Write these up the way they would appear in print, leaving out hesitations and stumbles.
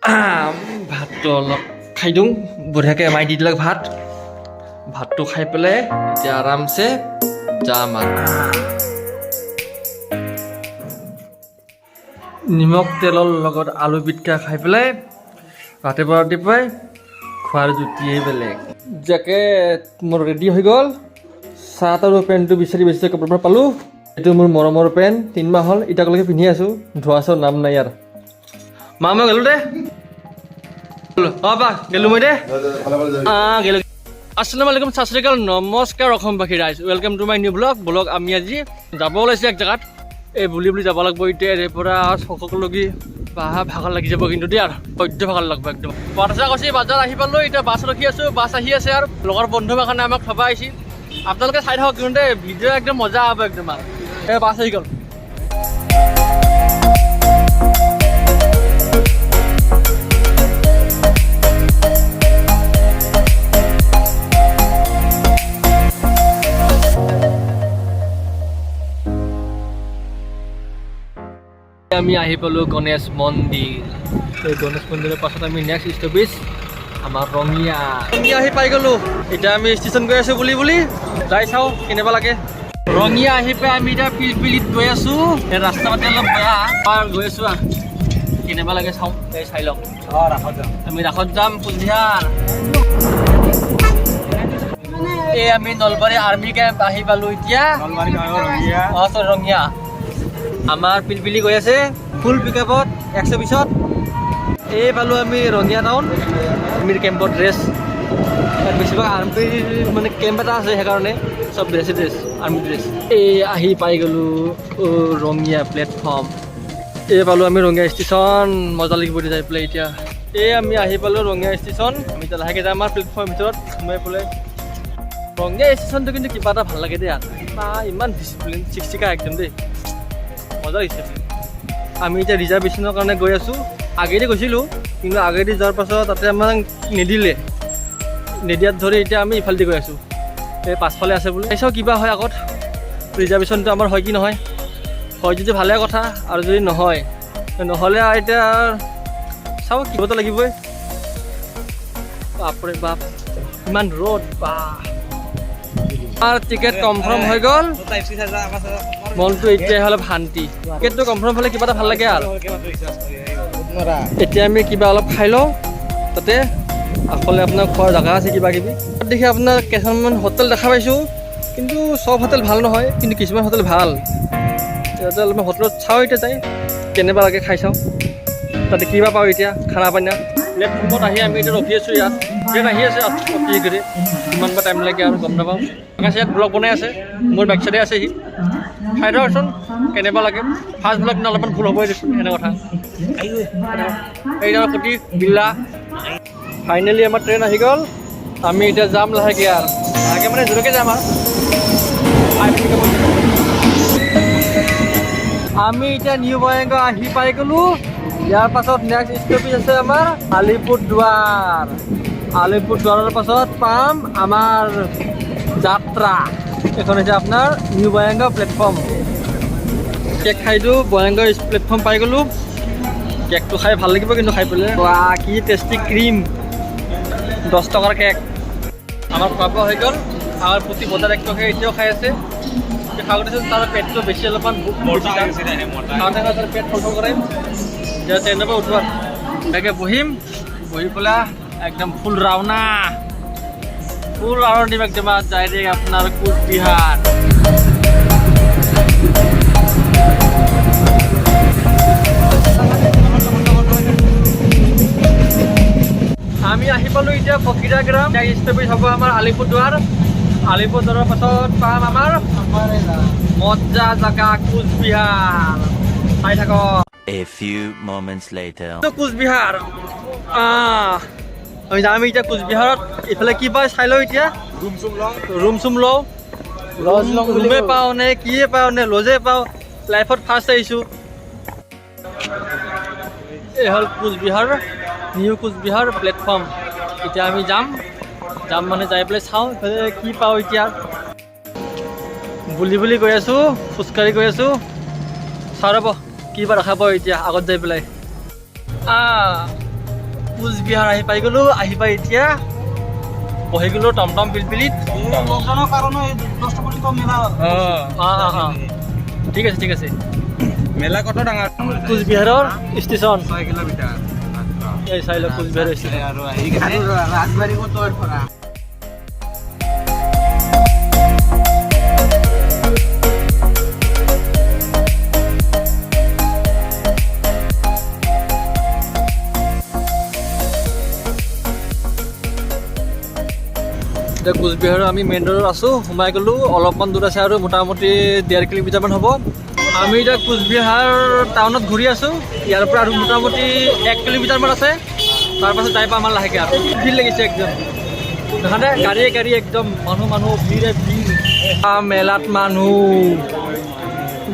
ভাতটো অলপ খাই দিওঁ বঢ়িয়াকৈ মাৰি দি দিলক ভাতটো খাই পেলাই এতিয়া আৰামছে যাম আৰু নিমখ তেলৰ লগত আলু পিটিকা খাই পেলাই ৰাতিপুৱাই খোৱাৰ জুতিয়েই বেলেগ জেকেট মোৰ ৰেডি হৈ গ'ল চাৰ্ট আৰু পেণ্টটো বিচাৰি কাপোৰৰ পৰা পালোঁ এইটো মোৰ মৰমৰ পেণ্ট 3 মাহ হ'ল এতিয়ালৈকে পিন্ধি আছোঁ ধোৱা চোৱা নাম নাই ইয়াৰ মা মই গ'লোঁ দে অঁ বা গ'লোঁ মই দে গ'লোঁ আসসালামু আলাইকুম সত শ্ৰী আকাল নমস্কাৰ অসমবাসী ৰাইজ welcome to my new blog আমি আজি যাব ওলাইছোঁ এক জেগাত এই বুলি যাব লাগিব এতিয়া ইয়াৰ পৰা সকলোকে ভাগৰ লাগি যাব কিন্তু দেই আৰু সদ্য ভাগৰ লাগব একদম বাটচা কৈছে বজাৰ আহি পালোঁ এতিয়া বাছ ৰখি আছোঁ বাছ আহি আছে আৰু লগৰ বন্ধু বাখানে আমাক থ'ব আহিছে আপোনালোকে চাই থাকক কিন্তু ভিডিঅ' একদম মজা হ'ব একদম আৰু এই বাছ আহি গ'ল আমি আহি পালোঁ গণেশ মন্দিৰ এই গণেশ মন্দিৰৰ পাছত আমি নেক্সট ষ্টপেজ আমাৰ ৰঙিয়া আহি পাই গ'লোঁ এতিয়া আমি ষ্টেচন গৈ আছোঁ বুলি যাই চাওঁ কেনেকুৱা লাগে ৰঙিয়া আহি পাই আমি এতিয়া পিলপিলিত গৈ আছোঁ এই ৰাস্তা পাতি অলপ বেয়া গৈ আছোঁ কেনেকুৱা লাগে চাওঁ এই চাই লওক আমি ৰাসত যাম কোচবিহাৰ এই আমি নলবাৰী আৰ্মি কেম্প আহি পালোঁ এতিয়া ৰঙিয়া আমাৰ পিলপিলি গৈ আছে ফুল পিকআপত 120ত এই পালোঁ আমি ৰঙিয়া টাউন আৰ্মিৰ কেম্পত ড্ৰেছ বেছিভাগ আৰ্মিৰ মানে কেম্প এটা আছে সেইকাৰণে চব ড্ৰেছ আৰ্মি ড্ৰেছ এই আহি পাই গ'লোঁ ৰঙিয়া প্লেটফৰ্ম এই পালোঁ আমি ৰঙিয়া ষ্টেচন মজা লাগিব যাই পেলাই এতিয়া এই আমি আহি পালোঁ ৰঙিয়া ষ্টেচন আমি এতিয়া লাহেকৈ যাম আমাৰ প্লেটফৰ্মৰ ভিতৰত সোমাই পেলাই ৰঙিয়া ষ্টেচনটো কিন্তু কিবা এটা ভাল লাগে দেই ইমান ডিচিপ্লিন চিকা একদম দেই মজা হৈছে আমি এতিয়া ৰিজাৰ্ভেশ্যনৰ কাৰণে গৈ আছোঁ আগেদি গৈছিলোঁ কিন্তু আগেদি যোৱাৰ পাছত তাতে আমাক নিদিয়াত ধৰি এতিয়া আমি ইফালেদি গৈ আছোঁ এই পাছফালে আছে বোলে চাইছোঁ কিবা হয় আগত ৰিজাৰ্ভেশ্যনটো আমাৰ হয় কি নহয় হয় যদি ভালে কথা আৰু যদি নহয় নহ'লে এতিয়া চাওঁ কিবাটো লাগিবই বাপৰে বাপ ইমান ৰ'দ আমাৰ টিকেট কনফাৰ্ম হৈ গ'ল মনটো এতিয়া অলপ শান্তি টিকেটটো কনফাৰ্ম হ'লে কিবা এটা ভাল লাগে আৰু এতিয়া আমি কিবা অলপ খাই লওঁ তাতে আগফালে আপোনাৰ খোৱাৰ জেগা আছে কিবা কিবি তাত দেখি আপোনাৰ কেইখনমান হোটেল দেখা পাইছোঁ কিন্তু চব হোটেল ভাল নহয় কিন্তু কিছুমান হোটেল ভাল এতিয়া অলপমান হোটেলত চাওঁ এতিয়া যাই কেনেকুৱা লাগে খাই চাওঁ তাতে কিবা পাওঁ এতিয়া খানা পানা প্লেটফৰ্মত আহি আমি এতিয়া ৰখি আছোঁ ইয়াত ট্ৰেইন আহি আছে ৰখি কৰি কিমান বা টাইম লাগে আৰু গম নাপাওঁ আছে ইয়াত ব্লগ বনাই আছে মোৰ বেক চাইডে আছে সি চাই ধৰকচোন কেনেকুৱা লাগে ফাৰ্ষ্ট ব্লগ দিনা অলপমান ভুল হ'বই দেচোন এনে কথা এইদৰে প্ৰতি বিল্লা ফাইনেলি আমাৰ ট্ৰেইন আহি গ'ল আমি এতিয়া যাম লাহেকৈ আৰু লাহেকৈ মানে জোৰকৈ যাম আৰু আমি এতিয়া নিউ বঙাইগাঁও আহি পাই গ'লোঁ ইয়াৰ পাছত নেক্সট ষ্টপেজ আছে আমাৰ আলিপুৰদুৱাৰৰ পাছত পাম আমাৰ যাত্ৰা এখন হৈছে আপোনাৰ নিউ বঙাইগাঁও প্লেটফৰ্ম কেক খাই দিওঁ বঙাইগাঁও প্লেটফৰ্ম পাই গ'লোঁ কেকটো খাই ভাল লাগিব কিন্তু খাই পেলাই কি টেষ্টি ক্ৰীম 10 টকাৰ কেক আমাৰ খোৱা বোৱা হৈ গ'ল আমাৰ প্ৰতি বজাৰ 1 টকা এতিয়াও খাই আছে খাওঁতে তাৰ পেটটো বেছি অলপমান খাওঁতে তাৰ পেট ফল কৰে এতিয়া ট্ৰেইনৰ পৰা উঠোৱা তাকে বহি পেলাই একদম ফুল ৰাওনা দিম একদম ডাইৰেক্ট আপোনাৰ কোচবিহাৰ আমি আহি পালোঁ এতিয়া ফকিৰা গ্ৰাম ষ্টপেজ হ'ব আমাৰ আলিপুৰদুৱাৰৰ পাছত পাম আমাৰ মজা জেগা কোচবিহাৰ চাই থাকক A few moments later. Cooch Behar আমি যাম এতিয়া কোচবিহাৰত এইফালে কি পাই চাই লওঁ এতিয়া ৰুম চুম লওঁ ৰুমে পাওঁ নে কিয়ে পাওঁ নে লজে পাওঁ লাইফত ফাৰ্ষ্ট আহিছোঁ এই হ'ল কোচবিহাৰ নিউ কোচবিহাৰ প্লেটফৰ্ম এতিয়া আমি যাম মানে যাই পেলাই চাওঁ এইফালে কি পাওঁ এতিয়া বুলি গৈ আছোঁ খোজকাঢ়ি গৈ আছোঁ চাওঁ ৰ'ব কি বা দেখা পাওঁ এতিয়া আগত যাই পেলাই কোচবিহাৰ আহি পাই গ'লোঁ। আহি পাই এতিয়া বহি গ'লোঁ টমটম পিলপিলিত। লকডাউনৰ কাৰণে এই 10 পৰ্যন্ত মেলা ঠিক আছে ঠিক আছে। মেলা কত ডাঙৰ কোচবিহাৰৰ ষ্টেচন 6 কিলোমিটাৰ এই চাই লওক কোচবিহাৰৰ ষ্টেচন। আৰু আহি গ'লে ৰাজবাৰী কত পৰা এতিয়া কোচবিহাৰৰ আমি মেইন ৰোডত আছোঁ। সোমাই গ'লোঁ, অলপমান দূৰ আছে আৰু মোটামুটি 1.5 কিলোমিটাৰমান হ'ব। আমি এতিয়া কোচবিহাৰ টাউনত ঘূৰি আছোঁ। ইয়াৰ পৰা আৰু মোটামুটি 1 কিলোমিটাৰমান আছে। তাৰপাছত যাই পাম আমাৰ লাহেকৈ আৰু ভিৰ লাগিছে একদম। দেখানে গাড়ীয়ে গাড়ী একদম মানুহ ভিৰে ভিৰ। মেলাত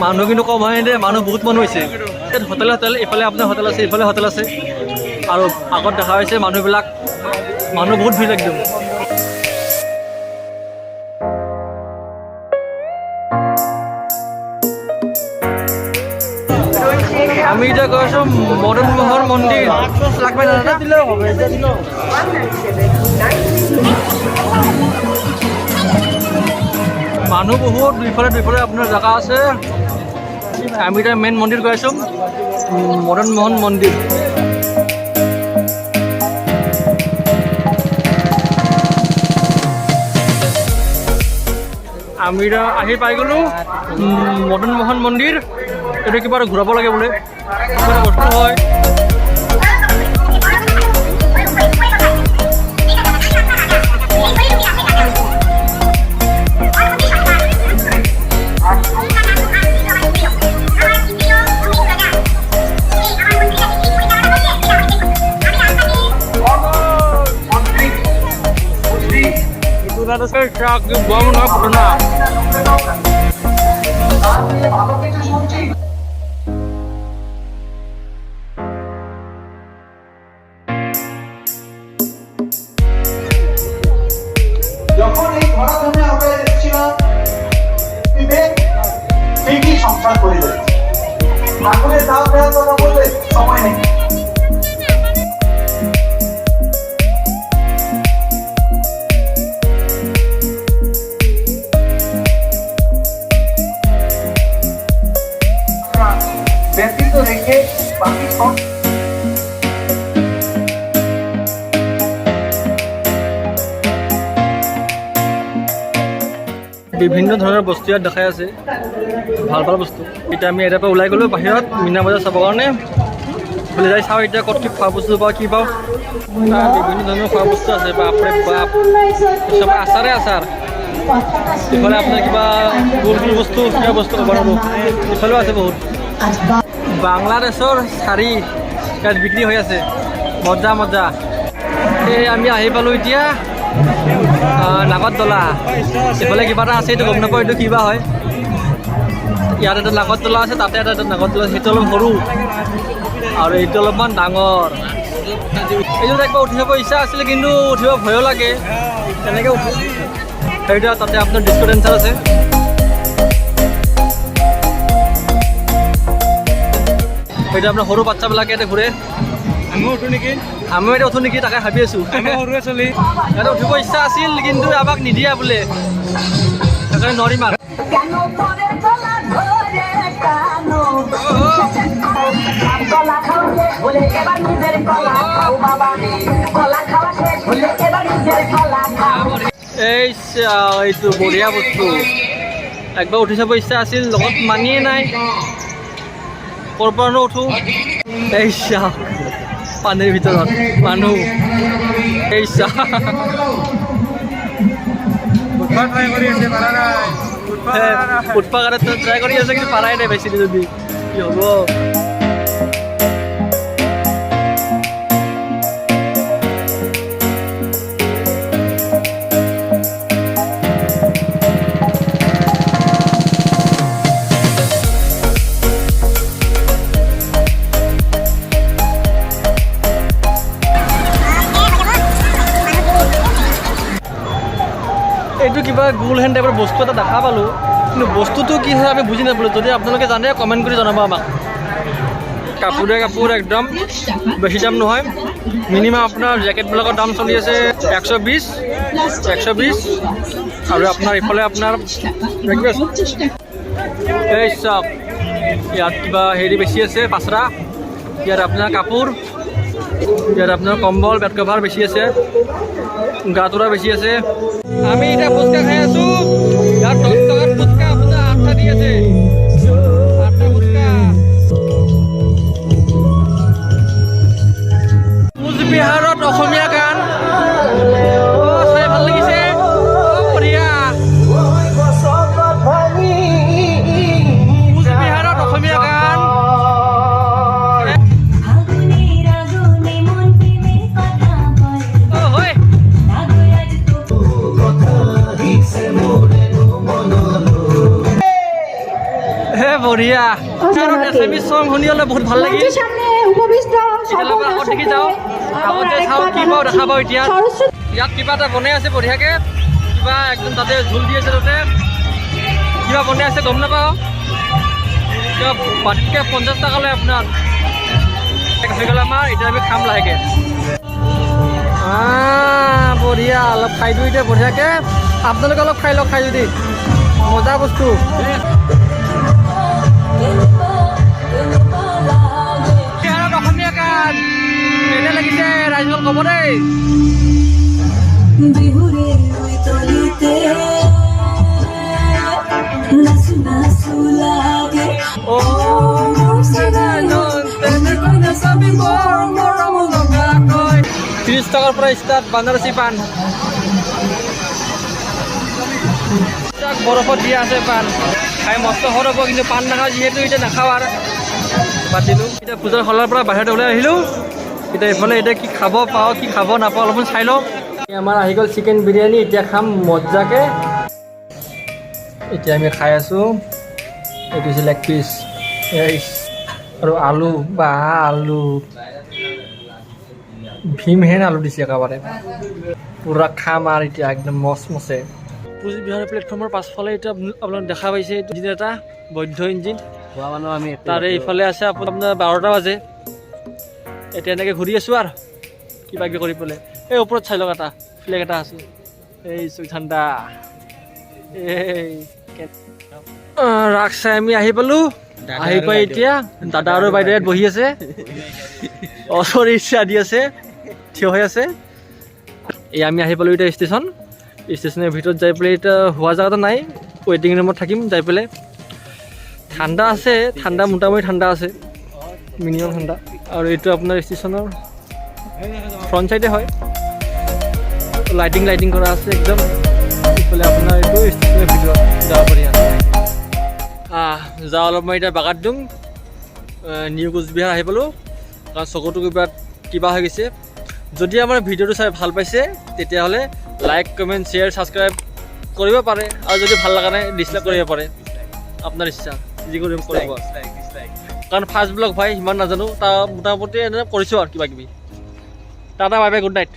মানুহ কিন্তু কম হয় দে, মানুহ বহুত মানুহ হৈছে। হোটেল এইফালে আপোনাৰ হোটেল আছে, এইফালে হোটেল আছে আৰু আগত দেখা হৈছে মানুহ বহুত ভিৰ একদম। আমি এতিয়া গৈ আছোঁ মদন মোহন মন্দিৰ। মানুহ বহুত দুইফালে আপোনাৰ জেগা আছে। আমি এতিয়া মেইন মন্দিৰ গৈ আছোঁ, মদন মোহন মন্দিৰ। আমি এতিয়া আহি পাই গ'লোঁ মদন মোহন মন্দিৰ। এইটো কিবা এটা ঘূৰাব লাগে বোলে, কিবা এটা বস্তু হয়। যখন এই ধরাধামে আমরা এসেছিলাম বিবেক ঠিকই সংসার করে যাচ্ছে। ঠাকুরের দাও দেওয়া কথা বললে সময় নেই। ব্যতীত রেখে বাকি সব বিভিন্ন ধৰণৰ বস্তু ইয়াত দেখাই আছে, ভাল বস্তু। এতিয়া আমি ইয়াৰ পৰা ওলাই গ'লোঁ বাহিৰত মীনা বজাৰ চাবৰ কাৰণে। বোলে যাই চাওঁ এতিয়া ক'ত কি খোৱা বস্তু পাওঁ, কি পাওঁ। বিভিন্ন ধৰণৰ খোৱা বস্তু আছে, বাপৰে বাপ, চব আচাৰে আচাৰ। ইফালে আপোনাৰ কিবা গোল বস্তু, কিবা বস্তু ক'ব নোৱাৰোঁ। ইফালেও আছে বহুত। বাংলাদেশৰ শাৰী ইয়াত বিক্ৰী হৈ আছে, মজা। এই আমি আহি পালোঁ এতিয়া নাগৰতলা। এইফালে কিবা এটা আছে, এইটো গম নাপাওঁ এইটো কিবা হয়। ইয়াত এটা নাগৰতলা আছে, তাতে এটা নাগৰতলা আছে। সেইটো অলপ সৰু আৰু এইটো অলপমান ডাঙৰ। এইটো একবাৰ উঠিব ইচ্ছা আছিলে, কিন্তু উঠিব ভয়ো লাগে। তেনেকৈ উঠো। সেইটো তাতে আপোনাৰ ডিস্কো ডেন্সাৰ আছে। সেইটো আপোনাৰ সৰু বাচ্চাবিলাকে ইয়াতে ঘূৰে। আমিও এতিয়া উঠো নেকি তাকে ভাবি আছোঁ। ইয়াতে উঠিব ইচ্ছা আছিল, কিন্তু আমাক নিদিয়া বোলে, সেইকাৰণে নোৱাৰিম আৰু। এইটো বঢ়িয়া বস্তু, একবাৰ উঠি চাব ইচ্ছা আছিল, লগত মানিয়ে নাই, ক'ৰ পৰানো উঠো। এই চাহ পানীৰ ভিতৰত মানুহ, এই চাহ উঠবা কাৰণে ট্ৰাই কৰি আছে, কিন্তু পাৰাই নাই বেছি যদি কি হ'ব। এইটো কিবা গোল হেন টাইপৰ বস্তু এটা দেখা পালোঁ, কিন্তু বস্তুটো কি হয় আমি বুজি নাপালোঁ। যদি আপোনালোকে জানে কমেণ্ট কৰি জনাব আমাক। কাপোৰ একদম বেছি দাম নহয়। মিনিমাম আপোনাৰ জেকেটবিলাকৰ দাম চলি আছে 120 আৰু আপোনাৰ ইফালে আপোনাৰ এই চাওক ইয়াত কিবা হেৰি বেছি আছে পাচৰা ইয়াত আপোনাৰ কাপোৰ ইয়াত আপোনাৰ কম্বল বেড কভাৰ বেছি আছে গাতোৰা বেছি আছে আমি এতিয়া ফুচকা খাই আছোঁ ইয়াত 10 টকাত ফুচকা আপোনাৰ 8টা দি আছে 8টা ফুচকা কোচবিহাৰত অসমীয়া গান চাই ভাল লাগিছে বঢ়িয়া কোচবিহাৰত অসমীয়া গান হয় হে বঢ়িয়া এছামিজ চং শুনি হ'লে বহুত ভাল লাগিল আগত দেখি যাওঁ আগতে চাওঁ কি পাওঁ দেখা পাওঁ এতিয়া ইয়াত কিবা এটা বনাই আছে বঢ়িয়াকৈ কিবা একদম তাতে জোল দি আছে তাতে কিবা বনাই আছে গম নাপাওঁ কিবা বাতিতকৈ 50 টকা লয় আপোনাৰ হৈ গ'ল আমাৰ এতিয়া আমি খাম লাহেকৈ বঢ়িয়া অলপ খাই দিওঁ এতিয়া বঢ়িয়াকৈ আপোনালোকে অলপ খাই লওক খাই যদি মজা বস্তু অসমীয়া গান কেনে লাগিছে ৰাইজক ক'ব দেই ত্ৰিছ টকাৰ পৰা ষ্টাৰ্ট বানাৰসী পাণ বৰফত দিয়া আছে পাণ খাই মস্ত সৰ হ'ব কিন্তু পাণ নাখাওঁ যিহেতু এতিয়া নাখাওঁ আৰু বাদ দিলোঁ এতিয়া পূজাৰ হলৰ পৰা বাহিৰত ওলাই আহিলোঁ এতিয়া এইফালে এতিয়া কি খাব পাওঁ কি খাব নাপাওঁ অলপমান চাই লওঁ আমাৰ আহি গ'ল চিকেন বিৰিয়ানী এতিয়া খাম মজাকৈ এতিয়া আমি খাই আছোঁ এইটো হৈছে লেগ পিচ আৰু আলু বা আলু ভীমহেন আলু দিছে একেবাৰে পূৰা খাম আৰু এতিয়া একদম মচমচে কোচবিহাৰ প্লেটফৰ্মৰ পাছফালে এতিয়া আপোনালোক দেখা পাইছে ইঞ্জিন এটা বৈধ ইঞ্জিন তাৰে ইফালে আছে আপোনাৰ 12টা বাজে এতিয়া এনেকৈ ঘূৰি আছোঁ আৰু কিবা কিবি কৰি পেলাই এই ওপৰত চাই লওক এটা ফ্লেগ এটা আছে এই ঠাণ্ডা এই ৰাস চাই আমি আহি পালোঁ আহি পাই এতিয়া দাদা আৰু বাইদেউ ইয়াত বহি আছে ওচৰ ইচ্ছা দি আছে থিয় হৈ আছে এই আমি আহি পালোঁ এতিয়া ষ্টেচনৰ ভিতৰত যাই পেলাই এতিয়া হোৱা জেগাটো নাই ৱেইটিং ৰুমত থাকিম যাই পেলাই ঠাণ্ডা আছে ঠাণ্ডা মোটামুটি ঠাণ্ডা আছে মিনিমাম ঠাণ্ডা আৰু এইটো আপোনাৰ ষ্টেচনৰ ফ্ৰণ্ট চাইডে হয় লাইটিং কৰা আছে একদম ইফালে আপোনাৰ এইটো ষ্টেচনৰ ভিতৰত যাব পাৰি যাওঁ অলপ মই এতিয়া বাগাত দিওঁ নিউ কোচবিহাৰ আহি পালোঁ কাৰণ চকুটো কিবা হৈ গৈছে যদি আমাৰ ভিডিঅ'টো চাই ভাল পাইছে তেতিয়াহ'লে লাইক কমেণ্ট শ্বেয়াৰ ছাবস্ক্ৰাইব কৰিব পাৰে আৰু যদি ভাল লগা নাই ডিছলাইক কৰিব পাৰে আপোনাৰ ইচ্ছা যি কৰিব কাৰণ ফাৰ্ষ্ট ব্লগ ভাই সিমান নাজানো তাৰ মোটামুটি এনে কৰিছোঁ আৰু কিবা কিবি tata bye bye good night